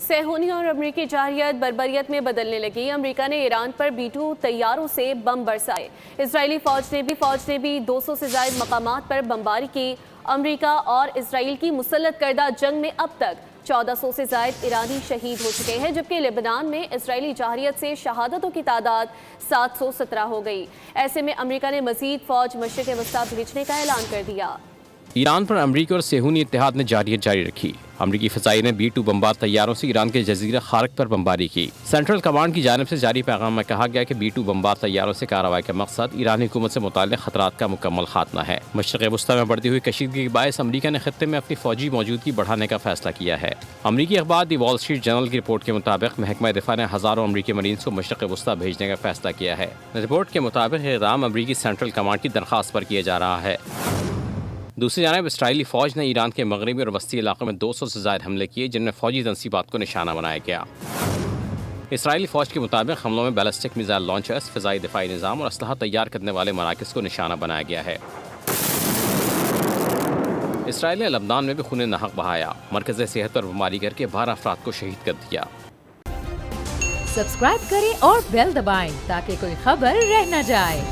صہیونی اور امریکی جارحیت بربریت میں بدلنے لگی۔ امریکہ نے ایران پر B-2 طیاروں سے بم برسائے۔ اسرائیلی فوج نے بھی 200 سے زائد مقامات پر بمباری کی۔ امریکہ اور اسرائیل کی مسلط کردہ جنگ میں اب تک 1400 سے زائد ایرانی شہید ہو چکے ہیں، جبکہ لبنان میں اسرائیلی جارحیت سے شہادتوں کی تعداد 717 ہو گئی۔ ایسے میں امریکہ نے مزید فوج مشرق وسطیٰ بھیجنے کا اعلان کر دیا۔ ایران پر امریکہ اور صہیونی اتحاد نے جارحیت جاری رکھی۔ امریکی فضائی نے B-2 بمبار طیاروں سے ایران کے جزیرہ خارق پر بمباری کی۔ سینٹرل کمانڈ کی جانب سے جاری پیغام میں کہا گیا کہ B-2 بمبار طیاروں سے کارروائی کا مقصد ایرانی حکومت سے متعلق خطرات کا مکمل خاتمہ ہے۔ مشرق وسطیٰ میں بڑھتی ہوئی کشیدگی کے باعث امریکہ نے خطے میں اپنی فوجی موجودگی بڑھانے کا فیصلہ کیا ہے۔ امریکی اخبار دی وال اسٹریٹ جرنل کی رپورٹ کے مطابق محکمہ دفاع نے ہزاروں امریکی مرینز کو مشرق وسطیٰ بھیجنے کا فیصلہ کیا ہے۔ رپورٹ کے مطابق یہ اقدام امریکی سینٹرل کمانڈ کی درخواست پر کیا جا رہا ہے۔ دوسری جانب اسرائیلی فوج نے ایران کے مغربی اور وسطی علاقوں میں 200 سے زائد حملے کیے، جن میں فوجی تنصیبات کو نشانہ بنایا گیا۔ اسرائیلی فوج کے مطابق حملوں میں بیلسٹک میزائل لانچرز، فضائی دفاعی نظام اور اسلحہ تیار کرنے والے مراکز کو نشانہ بنایا گیا ہے۔ اسرائیل نے لبنان میں بھی خون ناحق بہایا، مرکز صحت پر بمباری کر کے 12 افراد کو شہید کر دیا۔ سبسکرائب کریں اور بیل دبائیں تاکہ کوئی خبر رہ نہ جائے۔